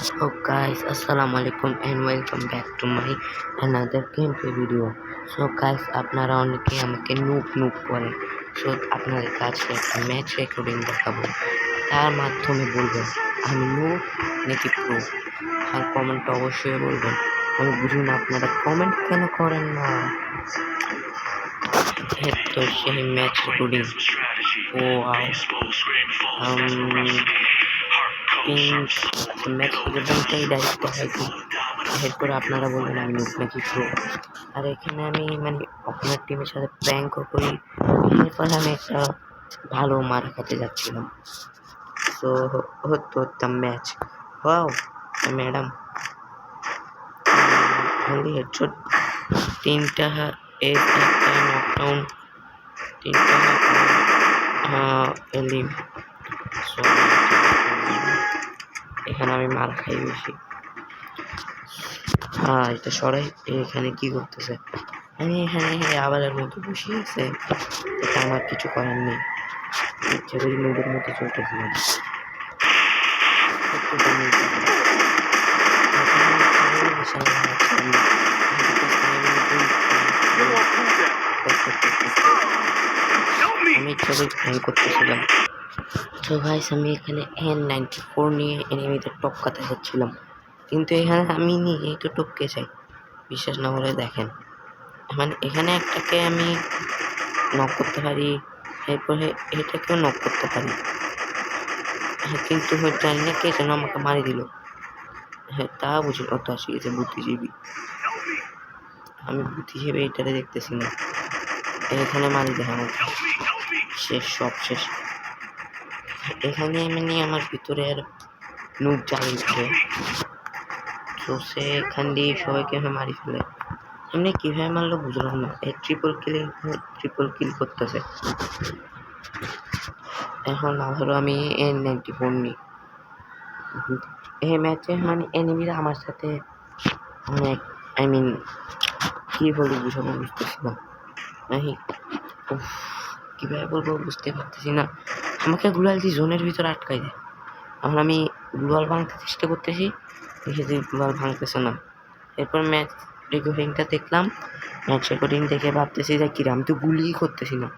So guys, assalamualaikum and welcome back to my another gameplay video. So guys, আপনারা অনেকে আমাকে noob বলেন। So আপনাদের কাছে একটা ম্যাচ রেকর্ডিং দেখাবো, তার মাধ্যমে বলবেন আমি নুব নাকি প্রো। আর কমেন্ট অবশ্যই বলবেন। আমি বুঝি না আপনারা কমেন্ট কেন করেন না। তো সেই ম্যাচ রেকর্ডিং ও ম্যাচ রেকর্ডিংটাই ডাইরেক্ট দেখাইছি। এরপরে আপনারা বলবেন আমি নুব নাকি প্রো। আর এখানে আমি আপনার টিমের সাথে প্র্যাঙ্কও করি। এরপরে আমি একটা ভালো মার খেতে যাচ্ছিলাম। সো হতাম match. Wow madam only headshot, 3টা একটা নকডাউন, 3টা এলিম। সো এখানে আমি মার খাই বেশি। এটা সরাই। এখানে কি করতেছে? এখানে আবালের মতো বসে আছে। এটা আমার কিছু করার নেই। ইচ্ছা করি নুবের মতো চলতেছিলাম। আমি ইচ্ছা করি ফ্যান করতেছিলাম। তো গাইস, আমি এখানে N94 নিয়ে এনিমিদের টপকাতে যাচ্ছিলাম, কিন্তু এখানে আমি নিয়ে তো টপকে চাই। বিশ্বাস না হলে দেখেন, এখানে একটাকে আমি নক করতে পারি, এরপরে এটাকেও নক করতে পারি। কিন্তু জানি না কে যেন আমাকে মারি দিল। তা বুঝি অত আসলে বুদ্ধিজীবী। আমি বুদ্ধিজীবী এটারে দেখতেছি না। এখানে মারি দেয় আমাকে, শেষ, সব শেষ। এখানে আমার ভিতরে আর নুব জ্বালিয়ে উঠে। তো সে এখান দিয়ে সবাইকে মারি ফেলে। এমনি কিভাবে মারলো বুঝলাম না। ট্রিপল কিল করতেছে। এখন আবারও আমি N94 নিই। এই ম্যাচে এনিমিরা আমার সাথে অনেক কি বলি বুঝতেছি না। কিভাবে বলবো বুঝতে পারতেছি না। আমাকে গুলাল দিয়ে জোনের ভিতরে আটকাই দেয়। এখন আমি গুলাল ভাঙতে চেষ্টা করতেছি, দেখি যে গুলাল ভাঙতেছে না। এরপর ম্যাচ রেকর্ডিংটা দেখলাম। ম্যাচ রেকর্ডিং দেখে ভাবতেছি যে কিরা, আমি তো গুলিই করতেছি না।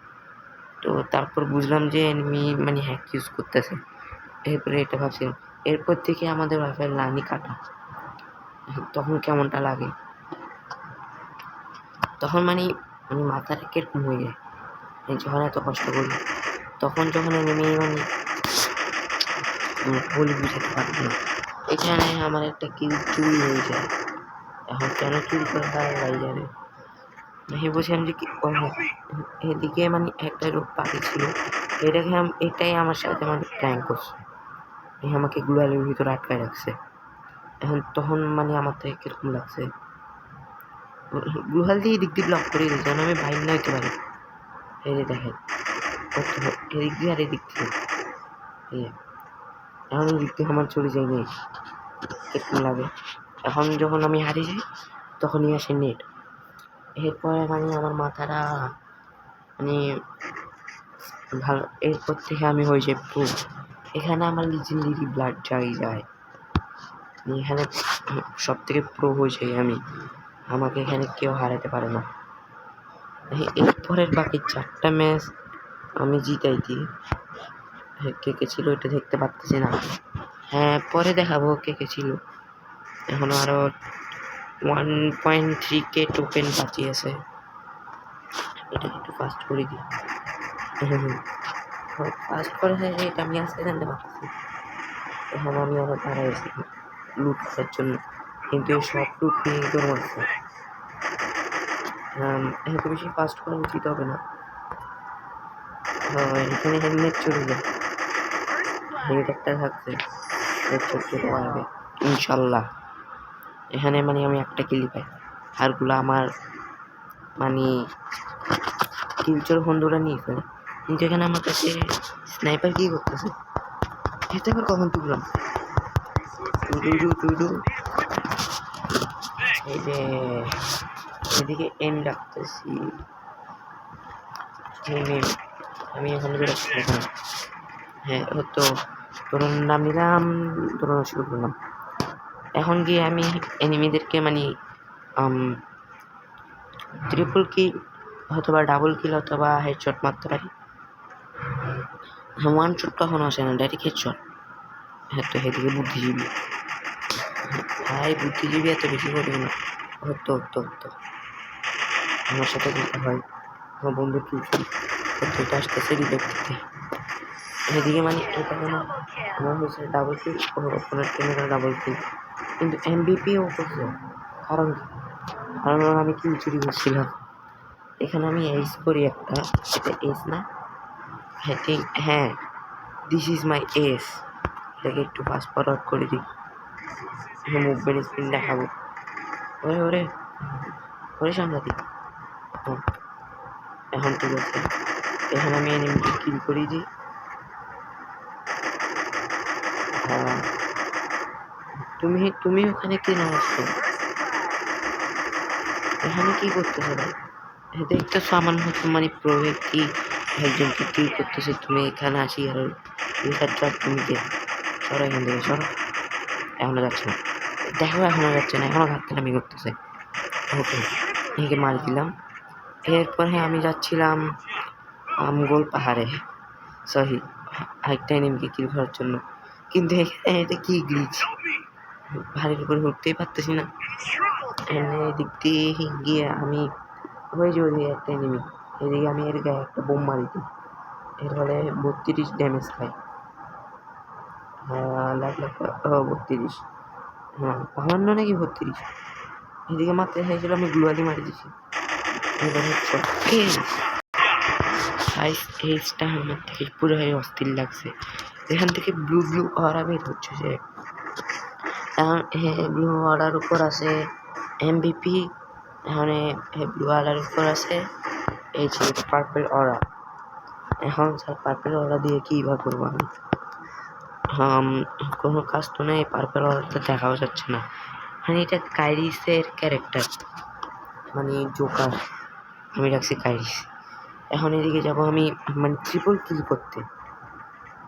তো তারপর বুঝলাম যে এনিমি হ্যাক ইউজ করতেছে। এরপরে এটা ভাবছিলাম। এরপর থেকে আমাদের ওয়াইফাই লাইনই কাটা। তখন কেমনটা লাগে, তখন মাথাটা কিরকম হয়ে যায়। যখন এত কষ্ট করি, তখন যখন এনিমি বলি বুঝাতে পারবো না। এখানে আমার একটা কিল চুরি হয়ে যায়। এখন কেন চুরি করে তারা জানে। বলছিলাম যে এদিকে একটা লোক পাখি ছিল, এটাই আমার সাথে প্র্যাঙ্ক করছে। আমাকে গুলালের ভিতরে আটকায় রাখছে। তখন আমার থেকে কিরকম লাগছে। গুহাল দিয়ে এদিক দিয়ে ব্লক করে দিয়েছে, যেন আমি বাইর না হইতে পারি। এই যে দেখেন, এদিক দিয়ে আর এদিক দিয়ে। এখন এদিক দিয়ে আমার চলে যায় নেট, কিরকম লাগে। এখন যখন আমি হারিয়ে যাই, তখনই আসে নেট। এরপরে আমার মাথাটা ভালো। এরপর থেকে আমি হয়ে যাই প্রো। এখানে আমার লিজেন্ডারি ব্লাড যায়। এখানে সব থেকে প্রো হয়ে যাই আমি। আমাকে এখানে কেউ হারাতে পারে না। এরপরের বাকি 4টা ম্যাচ আমি জিতাই দিই। কে ছিল এটা দেখতে পাচ্ছি না। পরে দেখাবো কে ছিল। এখনো আরো 1.3K টোকেন বাকি আছে। এটা একটু ফাস্ট করে দিই। ফাস্ট করে এটা আমি আজকে জানতে পারতেছি। এখন আমি আবার দাঁড়াইছি লুট করার জন্য, কিন্তু সব লুট নিয়ে দৌড় মারছে। এত বেশি ফাস্ট করে উচিত হবে না। এখানে হেলমেট চলে যায়। হেড একটা থাকছে, হেড চলতে পারবে ইনশাল্লাহ। এখানে আমি একটা কিল পাই, আরগুলো আমার কিলচোর বন্ধুরা নিয়ে ফেলে। কিন্তু এখানে আমার কাছে স্নাইপার কি করতেছে, এটা আবার কখন তুললাম। এই যে এদিকে এম ডাকতেছি, আমি এখন হতো তোর নাম নিলাম, তোর শুরু করলাম। এখন গিয়ে আমি এনিমিদেরকে মানে ট্রিপল কিল অথবা ডাবল কিল অথবা হেডশট মারতে পারি। হ্যাঁ, ওয়ান শট কখনো আসে না, ডাইরেক্ট হেডশট। হ্যাঁ, তো সেদিকে বুদ্ধিজীবী ভাই, বুদ্ধিজীবী এত বেশি করি না। হতো আমার সাথে যেতে হয়, আমার বন্ধু কি এটা আসতেছে রিপোর্ট থেকে এদিকে, মানে এটা যেন আমার হয়েছে ডাবল কিল, ওপেনার টিমের ডাবল কিল, কিন্তু এমবিপিও করছে। কারণ আমি কিল চুরি করছিলাম। এখানে আমি এইস করি একটা, এটা এস না, হ্যাঁ দিস ইজ মাই এস। এটাকে একটু ফাস্ট ফরওয়ার্ড করে দিই, মুভমেন্ট স্পিন দেখাবো। ওরে সামলা দিই। এখন ঠিক আছে, এখানে আমি এনিমিকে কিল করে দিই। তুমি ওখানে কি না আসছো, এখানে কি করতেছো ভাই? দেখতেছো আমার মতো মানে প্রভৃতি একজনকে কিল করতেছে, তুমি এখানে আসি আর তুমি কে? সরো এখান থেকে, সরো। এখনো যাচ্ছে না, দেখো এখনো যাচ্ছে না, এখনো ঘাটতামি করতেছে। ওকে, একে মারি দিলাম। এরপরে আমি যাচ্ছিলাম গোল পাহাড়ে, সরি আরেকটা এনিমিকে কিল করার জন্য, কিন্তু এখানে এটা কি গ্লিচ, পাহাড়ের উপরে উঠতেই পারতেছি না। এদিক দিয়ে গিয়ে আমি হয়ে যাবো একটা এনিমি, এদিকে আমি এর গায়ে একটা বোম মারি দিই, এর ফলে 32 ড্যামেজ খাই। হ্যাঁ, লাখ 32, হ্যাঁ 52 নাকি 32। এদিকে মারতে চাইছিল, আমি গ্লুয়ালি মারি দিছি। এইচটা আমার থেকে পুরো অস্থির লাগছে। এখান থেকে ব্লু অরা বের হচ্ছে, যে ব্লু অরার উপর আছে এমবিপি, এখানে ব্লু অরার উপর আছে এই যে পার্পল অরা। এখন স্যার পার্পল অরা দিয়ে কী বা করবো আমি? কোনো কাজ তো নেই, পার্পল অরাটা দেখাও যাচ্ছে না। মানে এটা কাইরিসের ক্যারেক্টার, মানে জোকার, আমি রাখছি কাইরিস। এখন এদিকে যাবো আমি মানে ট্রিপল কিল করতে।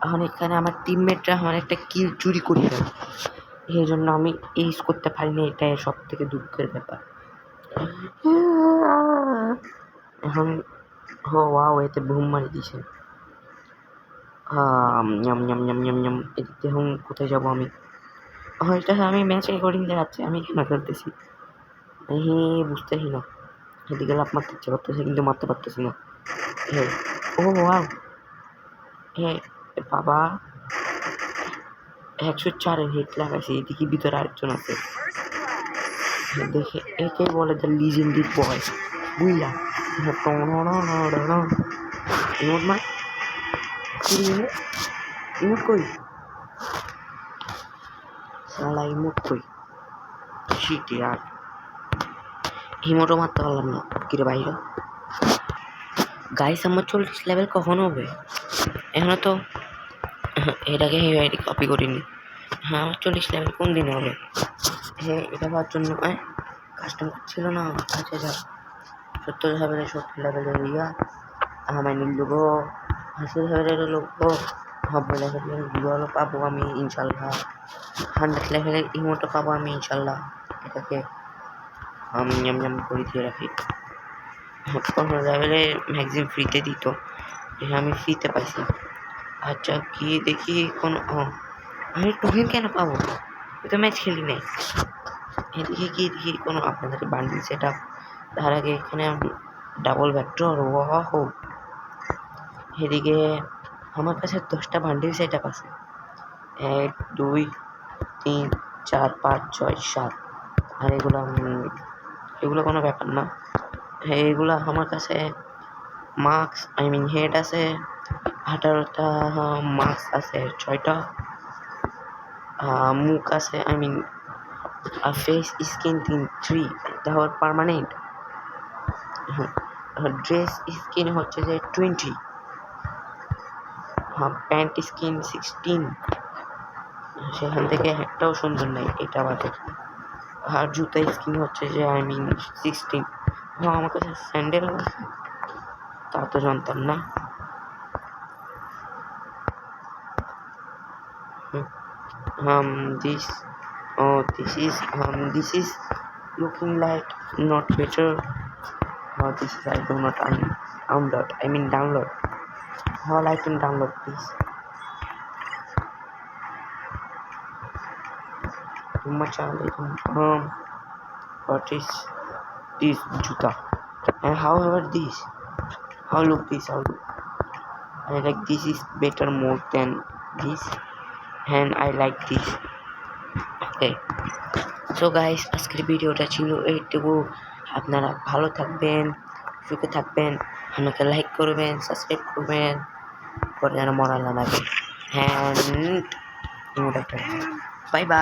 এখন এখানে আমার টিমমেটরা আমার একটা কিল চুরি করে দেয়, এই জন্য আমি এইস করতে পারিনি, এটাই সব থেকে দুঃখের ব্যাপার। এখন ওয়াও, এতে বুম মারি দিয়েছে। এদিকে এখন কোথায় যাবো আমি? এটা আমি ম্যাচ রেকর্ডিং দেখাচ্ছি, আমি কেন খেলতেছি বুঝতেছি না। এদিকে লাভ মারতে ইচ্ছে করতেছে, কিন্তু মারতে পারতেছি না। ও ওয়াও, বাবা 104-এর হিট লাগাইছে। এদিকে ভিতরে আরেকজন আছে, দেখে একে বলে দ্য লিজেন্ডারি বয় বুইলা। ইমোট মার, ইমোট কই সালা, ইমোট কই? শিট ইয়ার, ইমোটও মারতে পারলাম না। কিরে বাইরে গাইস, আমার 40 লেভেল কখন হবে? এখনো তো এটাকে কপি করিনি। হ্যাঁ, আমার 40 লেভেল কোন দিন হবে? এটা হওয়ার জন্য কাস্টমার ছিল না। আচ্ছা যা 70 লেভেলের ইয়া আমার লোক 80 লেভেলের লোক 90 লেভেলের গুলো পাবো আমি ইনশাল্লাহ। 100 লেভেলের ইমোটো পাবো আমি ইনশাল্লাহ। এটাকে আমি করে দিয়ে রাখি। 15 লেভেলে ম্যাক্সিমাম ফ্রিতে দিত, এটা আমি ফ্রিতে পাইছি। আচ্ছা কি দেখি কোনো আমি টোকেন কেন পাবো? আমি তো ম্যাচ খেলি নাই। এদিকে কি দেখি কোনো আপনাদের বান্ডিল সেট আপ, তার আগে এখানে ডাবল ভেক্টর ওয়াও। এদিকে আমার কাছে 10টা বান্ডিল সেট আপ আছে, 1 2 3 4 5 6 7। আর এগুলো কোনো ব্যাপার না। এগুলো আমার কাছে মার্কস হেড আছে 18টা, মার্কস আছে 6টা, মুখ আছে ফেস স্কিন 3, তারপর পার্মানেন্ট। ড্রেস স্কিন হচ্ছে যে 20, প্যান্ট স্কিন 16, সেখান থেকে একটাও সুন্দর নাই এটা বাদে। আর জুতা স্কিন হচ্ছে যে 16। আমার কাছে স্যান্ডেল আছে, তা তো জানতাম না। This Oh, this is looking like not better. Oh, this is I do not download. I mean download. All I can download, please. Too much what is this juta? And however this, how look this? How look? I like this is better more than this, and I like this. Okay. So guys আজকের ভিডিওটা ছিল এইটুকু আপনারা ভালো থাকবেন সুখে থাকবেন আমাকে লাইক করবেন সাবস্ক্রাইব করবেন পরে যেন মরা না লাগে হ্যান্ড বাই বাই